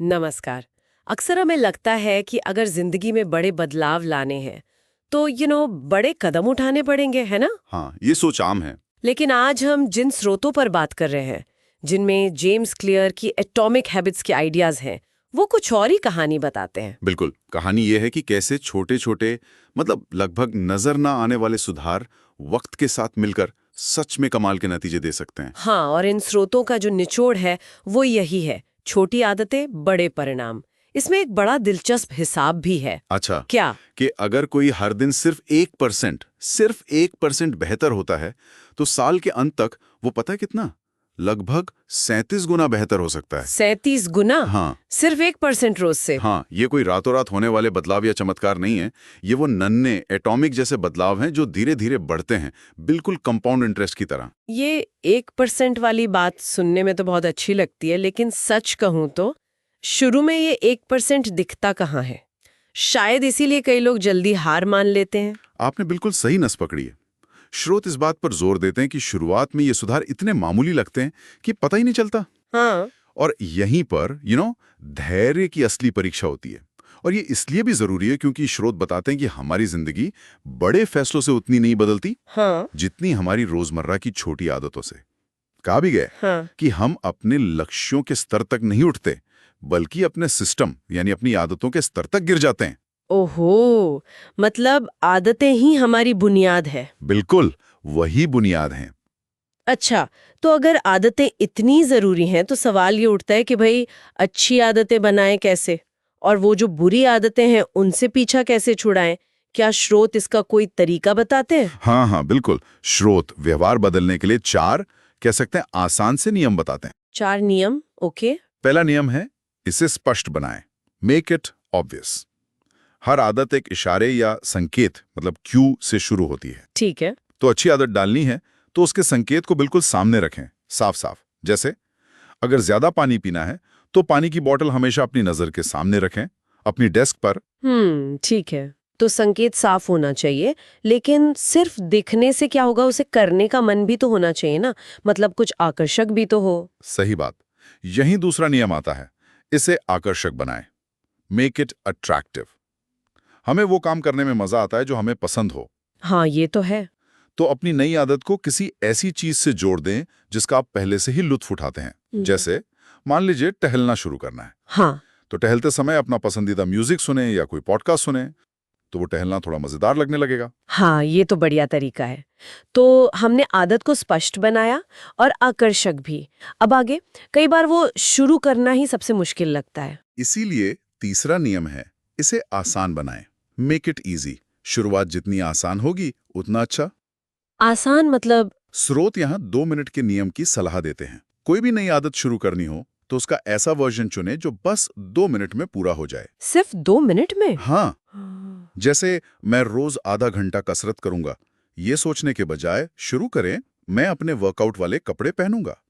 नमस्कार। अक्सर हमें लगता है कि अगर जिंदगी में बड़े बदलाव लाने हैं तो बड़े कदम उठाने पड़ेंगे, है ना? हाँ, ये सोच आम है। लेकिन आज हम जिन स्रोतों पर बात कर रहे हैं, जिनमें जेम्स क्लियर की एटॉमिक हैबिट्स के आइडियाज हैं, वो कुछ और ही कहानी बताते हैं। बिल्कुल, कहानी ये है कि कैसे छोटे छोटे लगभग नजर ना आने वाले सुधार वक्त के साथ मिलकर सच में कमाल के नतीजे दे सकते हैं। हाँ, और इन स्रोतों का जो निचोड़ है वो यही है, छोटी आदतें बड़े परिणाम। इसमें एक बड़ा दिलचस्प हिसाब भी है। अच्छा, क्या? कि अगर कोई हर दिन सिर्फ 1% बेहतर होता है तो साल के अंत तक वो पता है कितना, लगभग 37 गुना बेहतर हो सकता है। 37 गुना? हाँ सिर्फ 1% रोज से? हाँ, ये कोई रातों रात होने वाले बदलाव या चमत्कार नहीं है। ये वो नन्हे एटॉमिक जैसे बदलाव हैं जो धीरे धीरे बढ़ते हैं, बिल्कुल कंपाउंड इंटरेस्ट की तरह। ये 1% वाली बात सुनने में तो बहुत अच्छी लगती है, लेकिन सच कहूं तो शुरू में ये 1% दिखता कहाँ है। शायद इसीलिए कई लोग जल्दी हार मान लेते हैं। आपने बिल्कुल सही नस पकड़ी है। स्रोत इस बात पर जोर देते हैं कि शुरुआत में ये सुधार इतने मामूली लगते हैं कि पता ही नहीं चलता। हाँ। और यहीं पर धैर्य की असली परीक्षा होती है। और ये इसलिए भी जरूरी है क्योंकि स्रोत बताते हैं कि हमारी जिंदगी बड़े फैसलों से उतनी नहीं बदलती हाँ। जितनी हमारी रोजमर्रा की छोटी आदतों से। कहा भी गया हाँ। कि हम अपने लक्ष्यों के स्तर तक नहीं उठते, बल्कि अपने सिस्टम यानी अपनी आदतों के स्तर तक गिर जाते हैं। ओहो, मतलब आदतें ही हमारी बुनियाद है। बिल्कुल, वही बुनियाद है। अच्छा, तो अगर आदतें इतनी जरूरी हैं तो सवाल ये उठता है कि भाई अच्छी आदतें बनाएं कैसे, और वो जो बुरी आदतें हैं उनसे पीछा कैसे छुड़ाएं? क्या स्रोत इसका कोई तरीका बताते हैं? हाँ हाँ, बिल्कुल। स्रोत व्यवहार बदलने के लिए 4 कह सकते हैं आसान से नियम बताते हैं। 4 नियम? ओके। पहला नियम है, इसे स्पष्ट बनाएं। Make it obvious. हर आदत एक इशारे या संकेत क्यू से शुरू होती है। ठीक है। तो अच्छी आदत डालनी है तो उसके संकेत को बिल्कुल सामने रखें, साफ साफ। जैसे अगर ज्यादा पानी पीना है तो पानी की बोतल हमेशा अपनी नजर के सामने रखें, अपनी डेस्क पर। ठीक है। तो संकेत साफ होना चाहिए, लेकिन सिर्फ दिखने से क्या होगा, उसे करने का मन भी तो होना चाहिए ना, मतलब कुछ आकर्षक भी तो हो। सही बात। यही दूसरा नियम आता है, इसे आकर्षक बनाएं। Make it attractive. हमें वो काम करने में मजा आता है जो हमें पसंद हो। हाँ, ये तो है। तो अपनी नई आदत को किसी ऐसी चीज से जोड़ दें जिसका आप पहले से ही लुत्फ उठाते हैं। जैसे मान लीजिए टहलना शुरू करना है। हाँ। तो टहलते समय अपना पसंदीदा म्यूजिक सुने या कोई पॉडकास्ट सुने, तो वो टहलना थोड़ा मजेदार लगने लगेगा। हाँ, ये तो बढ़िया तरीका है। तो हमने आदत को स्पष्ट बनाया और आकर्षक भी। अब आगे, कई बार वो शुरू करना ही सबसे मुश्किल लगता है। इसीलिए तीसरा नियम है, इसे आसान बनाएं। Make it easy. शुरुआत जितनी आसान होगी उतना अच्छा। आसान मतलब? स्रोत यहाँ 2 मिनट के नियम की सलाह देते हैं। कोई भी नई आदत शुरू करनी हो तो उसका ऐसा वर्जन चुने जो बस 2 मिनट में पूरा हो जाए। सिर्फ 2 मिनट में? हाँ, जैसे मैं रोज आधा घंटा कसरत करूंगा, ये सोचने के बजाय शुरू करें मैं अपने वर्कआउट वाले कपड़े पहनूंगा,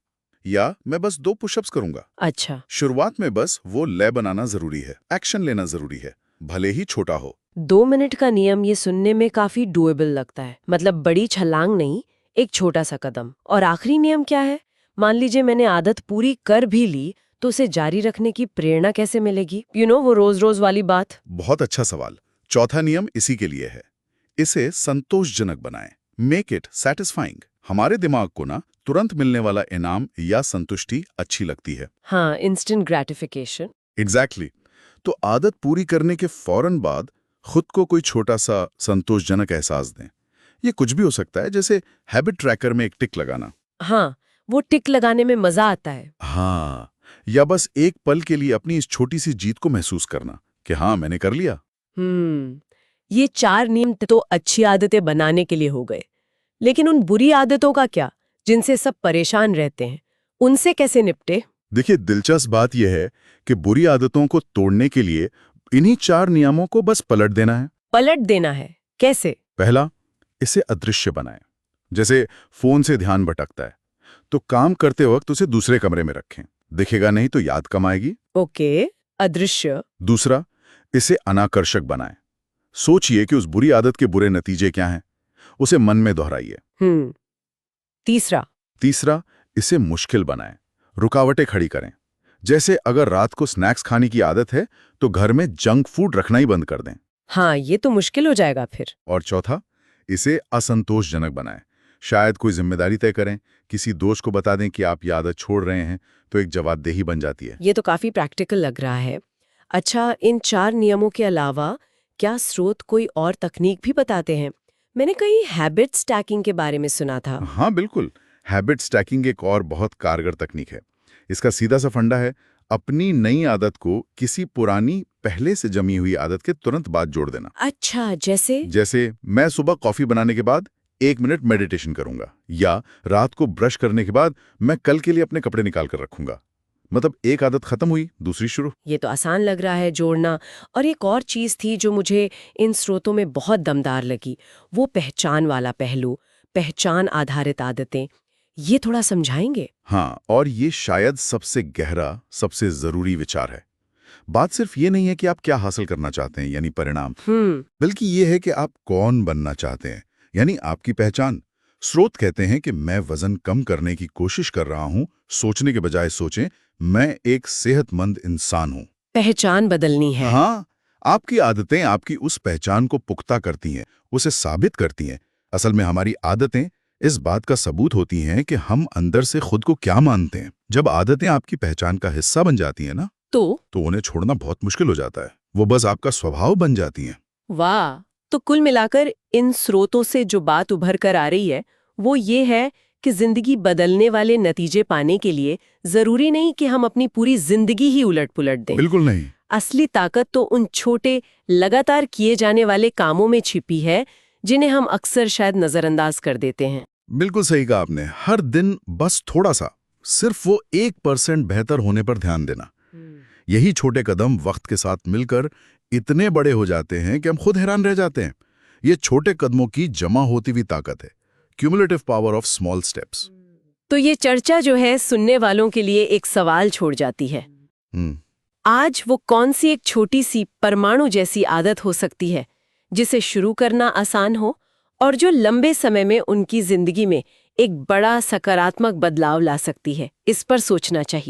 या मैं बस 2 पुशअप्स करूंगा। अच्छा। शुरुआत में बस वो लय बनाना जरूरी है, एक्शन लेना जरूरी है, भले ही छोटा हो। 2 मिनट का नियम ये सुनने में काफी डुएबल लगता है, मतलब बड़ी छलांग नहीं, एक छोटा सा कदम। और आखिरी नियम क्या है? मान लीजिए मैंने आदत पूरी कर भी ली, तो उसे जारी रखने की प्रेरणा कैसे मिलेगी? वो रोज रोज वाली बात। बहुत अच्छा सवाल। चौथा नियम इसी के लिए है, इसे संतोषजनक बनाएं। Make it satisfying. हमारे दिमाग को ना तुरंत मिलने वाला इनाम या संतुष्टि अच्छी लगती है। हाँ, इंस्टेंट ग्रेटिफिकेशन। एग्जैक्टली। तो आदत पूरी करने के फौरन बाद खुद को कोई छोटा सा संतोषजनक एहसास दें। ये कुछ भी हो सकता है, जैसे हैबिट ट्रैकर में एक टिक लगाना। हाँ, वो टिक लगाने में मजा आता है। हाँ, या बस एक पल के लिए अपनी इस छोटी सी जीत को महसूस करना कि हाँ, मैंने कर लिया। ये 4 नियम तो अच्छी आदतें बनाने के लिए हो गए, लेकिन उन बुरी आदतों का क्या, जिनसे सब परेशान रहते हैं? उनसे कैसे निपटे? देखिए, दिलचस्प बात यह है कि बुरी आदतों को तोड़ने के लिए इन्हीं 4 नियमों को बस पलट देना है। पलट देना है? कैसे? पहला, इसे अदृश्य बनाएं। जैसे फोन से ध्यान भटकता है तो काम करते वक्त उसे दूसरे कमरे में रखें, दिखेगा नहीं तो याद कम आएगी। ओके, अदृश्य। दूसरा, इसे अनाकर्षक बनाएं। सोचिए कि उस बुरी आदत के बुरे नतीजे क्या हैं, उसे मन में दोहराइए। तीसरा? तीसरा, इसे मुश्किल बनाएं, रुकावटें खड़ी करें। जैसे अगर रात को स्नैक्स खाने की आदत है तो घर में जंक फूड रखना ही बंद कर दें। हाँ, ये तो मुश्किल हो जाएगा फिर। और चौथा, इसे असंतोषजनक बनाएं। शायद कोई जिम्मेदारी तय करें, किसी दोस्त को बता दें कि आप ये आदत छोड़ रहे हैं, तो एक जवाबदेही बन जाती है। ये तो काफी प्रैक्टिकल लग रहा है। अच्छा, इन 4 नियमों के अलावा क्या स्रोत कोई और तकनीक भी बताते हैं? मैंने कहीं हैबिट स्टैकिंग के बारे में सुना था। हाँ बिल्कुल, हैबिट स्टैकिंग एक और बहुत कारगर तकनीक है। इसका सीधा सा फंडा है, अपनी नई आदत को किसी पुरानी पहले से जमी हुई आदत के तुरंत बाद जोड़ देना। अच्छा, जैसे? जैसे मैं सुबह कॉफी बनाने के बाद 1 मिनट मेडिटेशन करूंगा, या रात को ब्रश करने के बाद मैं कल के लिए अपने कपड़े निकाल कर रखूंगा। मतलब एक आदत खत्म हुई, दूसरी शुरू। ये तो आसान लग रहा है जोड़ना। और एक और चीज थी जो मुझे इन स्रोतों में बहुत दमदार लगी, वो पहचान वाला पहलू, पहचान आधारित आदतें। ये थोड़ा समझाएंगे? हाँ, और ये शायद सबसे गहरा, सबसे जरूरी विचार है। बात सिर्फ ये नहीं है कि आप क्या हासिल करना चाहते हैं, यानी परिणाम, बल्कि ये है कि आप कौन बनना चाहते हैं, यानी आपकी पहचान। स्रोत कहते हैं कि मैं वजन कम करने की कोशिश कर रहा हूं, सोचने के बजाय सोचें मैं एक सेहतमंद इंसान हूं। पहचान बदलनी है। हाँ, आपकी आदतें आपकी उस पहचान को पुख्ता करती हैं, उसे साबित करती हैं। असल में हमारी आदतें इस बात का सबूत होती हैं कि हम अंदर से खुद को क्या मानते हैं। जब आदतें आपकी पहचान का हिस्सा बन जाती हैं ना, तो उन्हें छोड़ना बहुत मुश्किल हो जाता है। वो बस आपका स्वभाव बन जाती हैं। वाह! तो कुल मिलाकर इन स्रोतों से जो बात उभर कर आ रही है, वो ये है कि जिंदगी बदलने वाले नतीजे पाने के लिए जरूरी नहीं कि हम अपनी पूरी जिंदगी ही उलट-पुलट दें। बिल्कुल नहीं। असली ताकत तो उन छोटे, लगातार किए जाने वाले कामों में छिपी है, जिन्हें हम अक्सर शायद नजरअंदाज कर देते हैं। बिल्कुल सही कहा आपने। हर दिन बस थोड़ा सा, सिर्फ वो 1% बेहतर होने पर ध्यान देना। यही छोटे कदम वक्त के साथ मिलकर इतने बड़े हो जाते हैं कि हम खुद हैरान रह जाते हैं। ये छोटे कदमों की जमा होती हुई ताकत है, cumulative power of small steps. तो ये चर्चा जो है सुनने वालों के लिए एक सवाल छोड़ जाती है। आज वो कौन सी एक छोटी सी परमाणु जैसी आदत हो सकती है जिसे शुरू करना आसान हो और जो लंबे समय में उनकी जिंदगी में एक बड़ा सकारात्मक बदलाव ला सकती है? इस पर सोचना चाहिए।